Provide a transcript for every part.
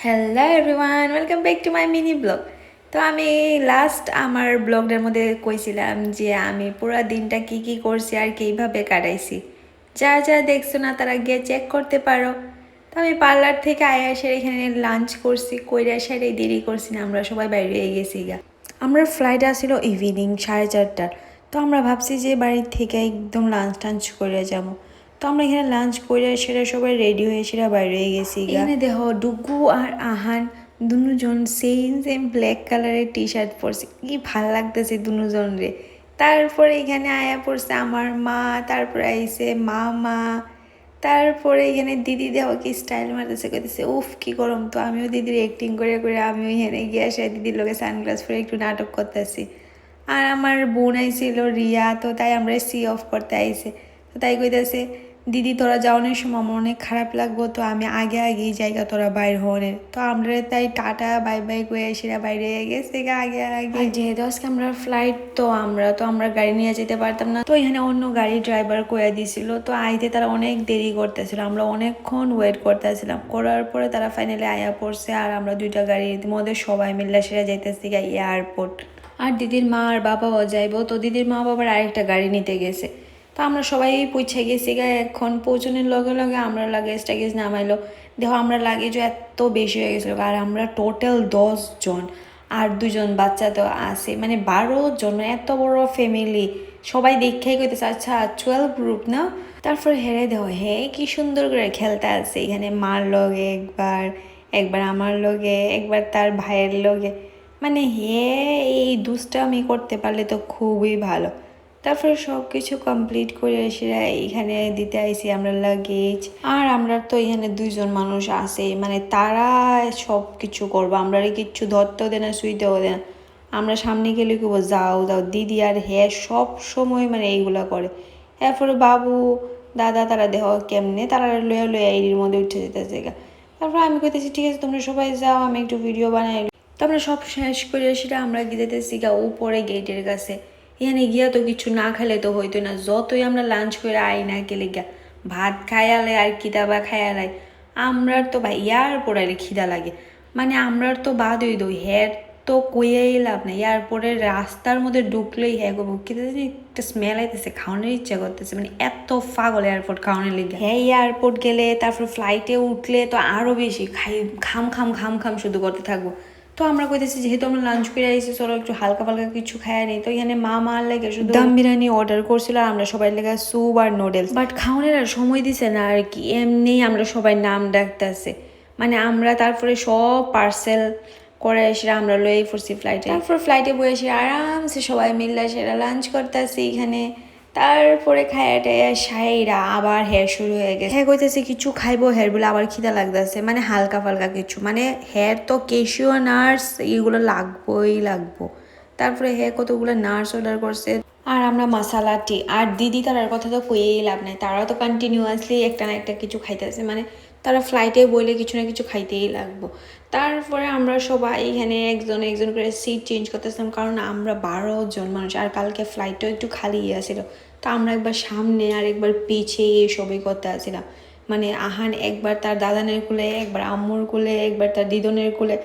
Hello everyone, welcome back to my mini blog. তো আমি last আমার ব্লগটার মধ্যে কইছিলাম যে আমি পুরো দিনটা কি কি করছি আর কীভাবে কাটাইছি। যারা যারা দেখছো না তারা গিয়ে চেক করতে পারো। তো আমি পার্লার থেকে আয়াসের এখানে লাঞ্চ করছি, কইরা সেরে দেরি করছি না, আমরা সবাই বাইরে হয়ে গেছি গা। আমরা ফ্লাইট আসছিল ইভিনিং 4:30টার। তো আমরা ভাবছি যে বাড়ির থেকে একদম লাঞ্চ টাঞ্চ করে যাবো। তো আমরা এখানে লাঞ্চ করে সেটা সবাই রেডি হয়ে সেটা বাইরে হয়ে গেছি। এখানে দেখো ডুগু আর আহান দুজন সেম সেম ব্ল্যাক কালারের টি শার্ট পরছে, কি ভাল লাগতেছে দুজন রে। তারপরে এখানে আয়া পড়ছে আমার মা, তারপরে আইসে মামা, তারপরে এখানে দিদি দেখো কি স্টাইল মারতেছে, কইতেছে উফ কি গরম। তো আমিও দিদির অ্যাক্টিং করে করে আমিও এখানে গিয়ে আসে দিদির লোকে সানগ্লাস পরে একটু নাটক করতেছি। আর আমার বোন আইছিল রিয়া, তো তাই আমরা সি অফ করতে আইসে। তো তাই কইতেছে দিদি তোরা যাওয়ানোর সময় আমার অনেক খারাপ লাগবো, তো আমি আগে আগেই জায়গা তোরা বাইর হনের। তো আমরা তাই টাটা বাই বাই করে সেরা বাইরে গেছে আগে আগে। যেহেতু আজকে আমরা ফ্লাইট, তো আমরা গাড়ি নিয়ে যেতে পারতাম না। তো এখানে অন্য গাড়ি ড্রাইভার করে দিছিল, তো আইতে তারা অনেক দেরি করতেছিল, আমরা অনেকক্ষণ ওয়েট করতেছিলাম। করার পরে তারা ফাইনালি আয়া পড়ছে আর আমরা দুইটা গাড়ির মধ্যে সবাই মিলে সেরা যাইতেছি এয়ারপোর্ট। আর দিদির মা আর বাবাও যাইব, তো দিদির মা বাবার আরেকটা গাড়ি নিতে গেছে। তো আমরা সবাই পৌঁছে গেছি গা। এখন পৌঁছানোর লগে লগে আমরা লাগেজ টাগেজ নামাইলো। দেখো আমরা লাগেজও এত বেশি হয়ে গেছিলো, আর আমরা টোটাল 10 জন, আর 2জন বাচ্চা তো আছে, মানে 12 জন, মানে এত বড় ফ্যামিলি। সবাই দেখেই কইতেছে আচ্ছা 12 গ্রুপ না। তারপর হেরে দেও কি সুন্দর করে খেলতে আছে এখানে, মার লগে একবার, একবার আমার লগে, একবার তার ভাইয়ের লগে। মানে এই দুষ্টামি করতে পারলে তো খুবই ভালো। তারপরে সব কিছু কমপ্লিট করে এসে এখানে দিতে আইসি আমরা লাগেজ। আর আমরা তো এখানে 2জন মানুষ আছে, মানে তারা সব কিছু করবো, আমরা কিচ্ছু ধরতেও দেয় না, শুইতেও দেয় না। আমরা সামনে গেলে কেবো যাও যাও, দিদি আর সব সময় মানে এইগুলা করে। এরপরে বাবু দাদা তারা দেহ কেমনে তারা লয়া লয়া এর মধ্যে উঠে যেতেছে। তারপর আমি কইতেছি ঠিক আছে তোমরা সবাই যাও, আমি একটু ভিডিও বানাই। তো আমরা সব শেষ করে সেটা আমরা গিয়েতেছি উপরে গেটের কাছে। এখানে গিয়া তো কিছু না খেলে তো হইতো না, যতই আমরা লাঞ্চ করে আই না গেলে গিয়া ভাত খায়ালে আর খিদা বা খায়ালাই। আমরার তো ভাই এয়ারপোর্টে খিদা লাগে, মানে আমরার তো বাদ হই দই হ্যাঁ। তো কইয়াই লাভ নাই, এয়ারপোর্টের রাস্তার মধ্যে ঢুকলেই হ্যাঁ গো কিন্তু একটা স্মেল আইতেছে, খাওয়ানোর ইচ্ছা করতেছে, মানে এত পাগল এয়ারপোর্ট খাওয়ানোর লেগে। হ্যাঁ এয়ারপোর্ট গেলে তারপর ফ্লাইটে উঠলে তো আরও বেশি খাম খাম খাম খাম শুধু করতে থাকবো। তো আমরা কইতেছি যেহেতু আমরা লাঞ্চ করে আইসি চলো একটু হালকা ফালকা কিছু খায় নেই। তো এখানে মা মার লেগে শুধু দম বিরিয়ানি অর্ডার করছিল, আর আমরা সবাই লেগে স্যুপ আর নুডলস। বাট খাওয়ানোর আর সময় দিছে না আর কি, এমনি আমরা সবাই নাম ডাকতেছে। মানে আমরা তারপরে সব পার্সেল করে এসে আমরা লয়ে পড়ছি ফ্লাইটে। তারপর ফ্লাইটে বসে এসে আরামসে সবাই মিললে সেরা লাঞ্চ করতেছি এখানে। তারপরে খায়া টায়া সাইরা আবার শুরু হয়ে গেছে। কইতেছে কিছু খাইবো, বলে আবার খিদা লাগতেছে, মানে হালকা ফালকা কিছু, মানে তো কেশিও নার্স এগুলো লাগবো। তারপরে কতগুলো নার্স অর্ডার করছে। আর আমরা মশালা টি, আর দিদি তারার কথা তো কইয়েই লাভ নাই, তারাও তো কন্টিনিউয়াসলি একটা না একটা কিছু খাইতেছে, মানে তারা ফ্লাইটে বইলে কিছু না কিছু খাইতেই লাগবো। তারপরে আমরা সবাই এখানে একজন একজন করে সিট চেঞ্জ করতেছিলাম, কারণ আমরা 12 জন মানুষ, আর কালকে ফ্লাইটটাও একটু খালি আসছিল। তো আমরা একবার সামনে আর একবার পিছিয়ে সবই করতে আসছিলাম, মানে আহান একবার তার দাদানের কোলে, একবার আম্মুর কোলে, একবার তার দিদনের কোলে,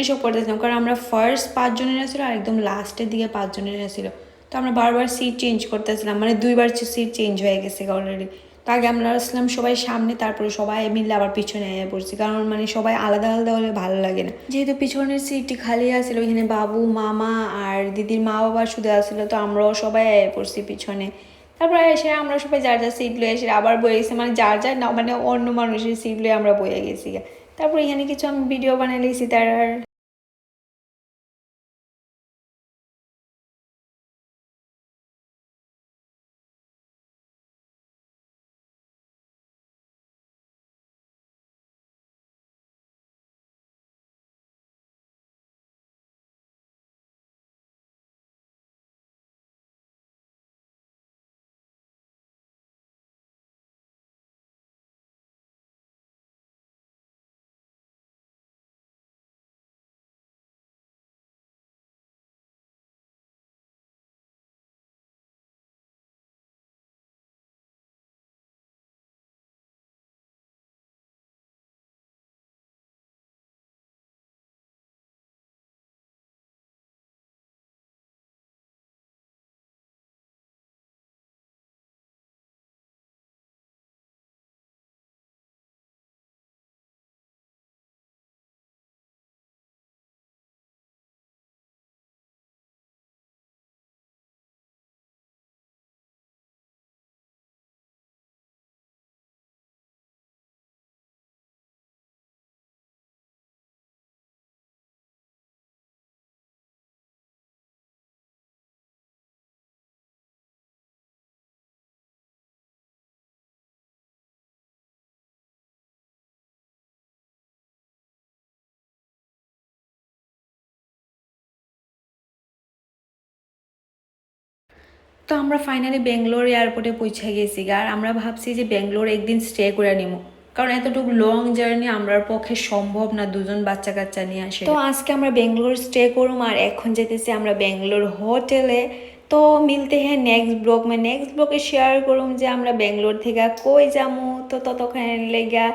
এসব করতেছিলাম। কারণ আমরা ফার্স্ট 5 জনের ছিল আর একদম লাস্টের দিকে 5 জনের ছিল। তো আমরা বারবার সিট চেঞ্জ করতেছিলাম, মানে 2বার সিট চেঞ্জ হয়ে গেছে অলরেডি। তো আগে আমরা আসলাম সবাই সামনে, তারপরে সবাই মিললে আবার পিছনে এসে পড়ছি, কারণ মানে সবাই আলাদা আলাদা হলে ভালো লাগে না। যেহেতু পিছনের সিটটি খালি আসছিল, ওইখানে বাবু মামা আর দিদির মা বাবা শুধু আসছিলো, তো আমরাও সবাই এসে পড়ছি পিছনে। তারপরে এসে আমরা সবাই যার যার সিট লয়ে এসে আবার বয়ে গেছি, মানে যার যার না, মানে অন্য মানুষের সিট লয়ে আমরা বয়ে গেছি। তারপর এখানে কিছু আমি ভিডিও বানিয়ে লিখছি তার। তো আমরা ফাইনালি বেঙ্গলোর এয়ারপোর্টে পৌঁছে গেছি আর আমরা ভাবছি যে বেঙ্গলোর একদিন স্টে করে নিব, কারণ এতটুকু লং জার্নি আমরার পক্ষে সম্ভব না দুজন বাচ্চা কাচ্চা নিয়ে আসে। তো আজকে আমরা বেঙ্গলোর স্টে করুম আর এখন যেতেছি আমরা বেঙ্গলোর হোটেলে। তো মিলতে হ্যাঁ নেক্সট ব্লগে শেয়ার করুম যে আমরা বেঙ্গলোর থেকে কই যামু। তো ততক্ষণ লেগা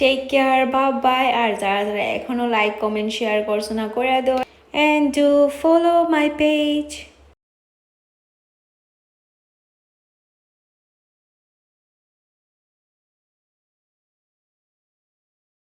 টেক কেয়ার, বাই। আর যারা যারা এখনো লাইক কমেন্ট শেয়ার করছো না করে দেও, and do follow my page.